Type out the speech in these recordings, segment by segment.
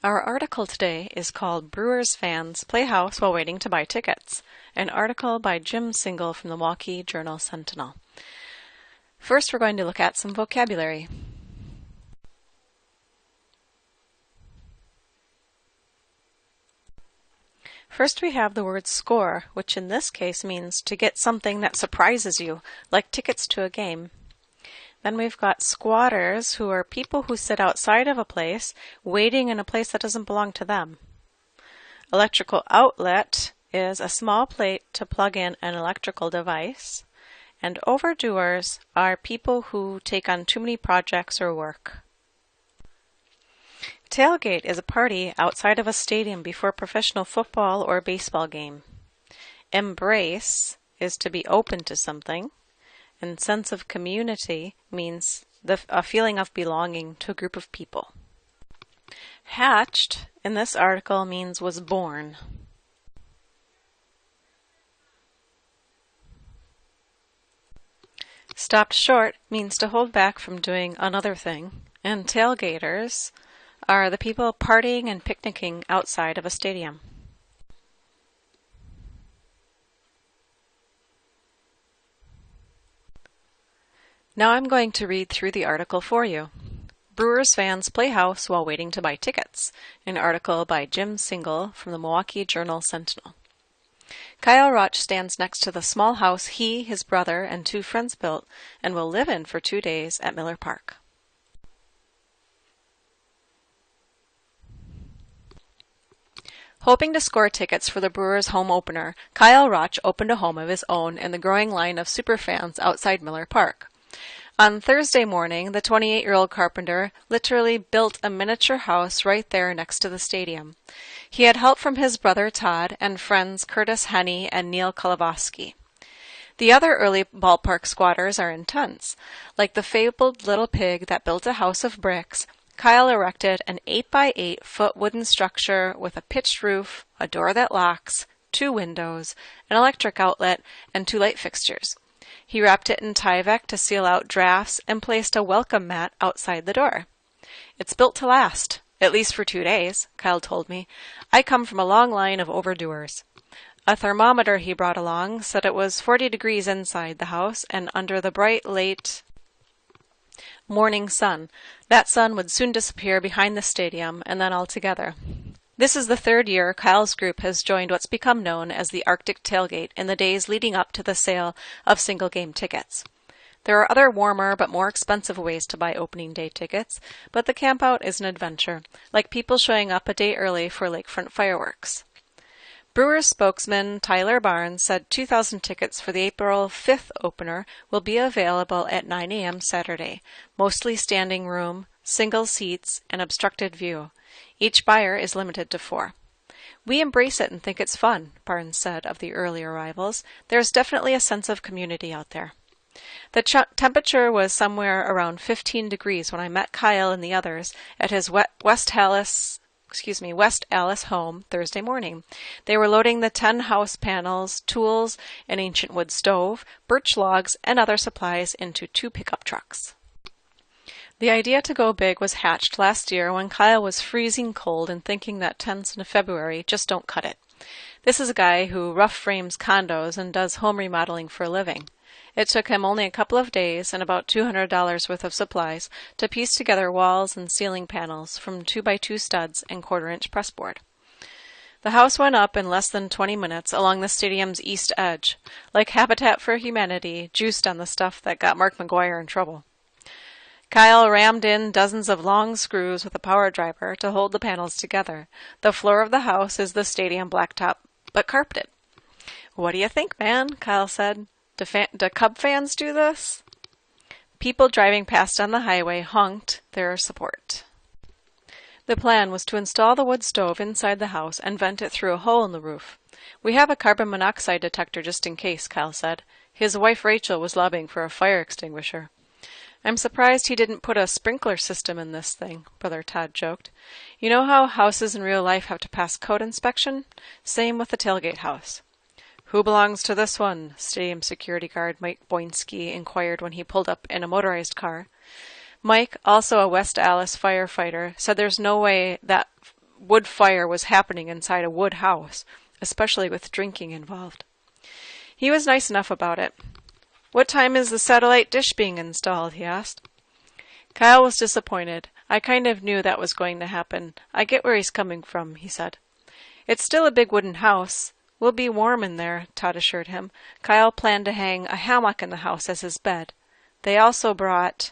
Our article today is called Brewers Fans Play House While Waiting to Buy Tickets, an article by Jim Single from the Milwaukee Journal-Sentinel. First, we're going to look at some vocabulary. First, we have the word score, which in this case means to get something that surprises you, like tickets to a game. Then we've got squatters, who are people who sit outside of a place, waiting in a place that doesn't belong to them. Electrical outlet is a small plate to plug in an electrical device. And overdoers are people who take on too many projects or work. Tailgate is a party outside of a stadium before a professional football or baseball game. Embrace is to be open to something. And sense of community means a feeling of belonging to a group of people. Hatched in this article means was born. Stopped short means to hold back from doing another thing. And tailgaters are the people partying and picnicking outside of a stadium. Now I'm going to read through the article for you. Brewers fans play house while waiting to buy tickets, an article by Jim Single from the Milwaukee Journal-Sentinel. Kyle Roch stands next to the small house he, his brother, and two friends built and will live in for 2 days at Miller Park. Hoping to score tickets for the Brewers' home opener, Kyle Roch opened a home of his own in the growing line of superfans outside Miller Park. On Thursday morning, the 28-year-old carpenter literally built a miniature house right there next to the stadium. He had help from his brother Todd and friends Curtis Henney and Neil Kolovosky. The other early ballpark squatters are intense. Like the fabled little pig that built a house of bricks, Kyle erected an 8-by-8-foot wooden structure with a pitched roof, a door that locks, 2 windows, an electric outlet, and 2 light fixtures. He wrapped it in Tyvek to seal out drafts and placed a welcome mat outside the door. It's built to last, at least for 2 days, Kyle told me. I come from a long line of overdoers. A thermometer he brought along said it was 40 degrees inside the house and under the bright, late morning sun. That sun would soon disappear behind the stadium and then altogether. This is the 3rd year Kyle's group has joined what's become known as the Arctic Tailgate in the days leading up to the sale of single-game tickets. There are other warmer but more expensive ways to buy opening day tickets, but the campout is an adventure, like people showing up a day early for lakefront fireworks. Brewers spokesman Tyler Barnes said 2,000 tickets for the April 5th opener will be available at 9 a.m. Saturday, mostly standing room, single seats, and obstructed view. Each buyer is limited to 4. We embrace it and think it's fun, Barnes said of the early arrivals. There's definitely a sense of community out there. The temperature was somewhere around 15 degrees when I met Kyle and the others at his West Allis home Thursday morning. They were loading the 10 house panels, tools, an ancient wood stove, birch logs, and other supplies into 2 pickup trucks. The idea to go big was hatched last year when Kyle was freezing cold and thinking that temps in February just don't cut it. This is a guy who rough frames condos and does home remodeling for a living. It took him only a couple of days and about $200 worth of supplies to piece together walls and ceiling panels from 2x2 studs and 1/4-inch pressboard. The house went up in less than 20 minutes along the stadium's east edge, like Habitat for Humanity, juiced on the stuff that got Mark McGuire in trouble. Kyle rammed in dozens of long screws with a power driver to hold the panels together. The floor of the house is the stadium blacktop, but carpeted. "What do you think, man?" Kyle said. Do Cub fans do this?" People driving past on the highway honked their support. The plan was to install the wood stove inside the house and vent it through a hole in the roof. "We have a carbon monoxide detector just in case," Kyle said. His wife Rachel was lobbying for a fire extinguisher. "I'm surprised he didn't put a sprinkler system in this thing," Brother Todd joked. "You know how houses in real life have to pass code inspection? Same with the tailgate house." "Who belongs to this one?" Stadium security guard Mike Boinski inquired when he pulled up in a motorized car. Mike, also a West Allis firefighter, said there's no way that wood fire was happening inside a wood house, especially with drinking involved. He was nice enough about it. "What time is the satellite dish being installed?" he asked. Kyle was disappointed. "I kind of knew that was going to happen. I get where he's coming from," he said. "It's still a big wooden house. We'll be warm in there," Todd assured him. Kyle planned to hang a hammock in the house as his bed. They also brought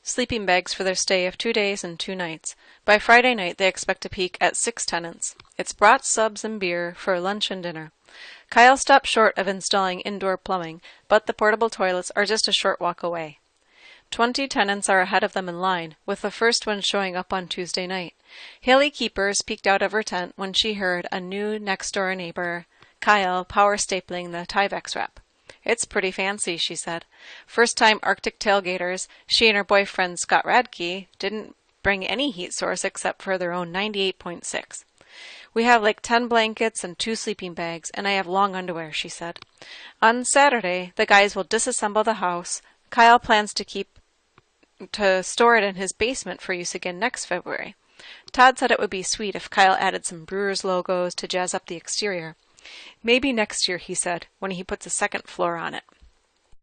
sleeping bags for their stay of 2 days and 2 nights. By Friday night, they expect to peak at 6 tenants. It's brats, subs, and beer for lunch and dinner. Kyle stopped short of installing indoor plumbing, but the portable toilets are just a short walk away. 20 tenants are ahead of them in line, with the first one showing up on Tuesday night. Haley Keepers peeked out of her tent when she heard a new next-door neighbor, Kyle, power stapling the Tyvek wrap. "It's pretty fancy," she said. First-time Arctic tailgaters, she and her boyfriend Scott Radke didn't bring any heat source except for their own 98.6. "We have like 10 blankets and 2 sleeping bags, and I have long underwear," she said. On Saturday, the guys will disassemble the house. Kyle plans to store it in his basement for use again next February. Todd said it would be sweet if Kyle added some Brewers logos to jazz up the exterior. "Maybe next year," he said, "when he puts a second floor on it."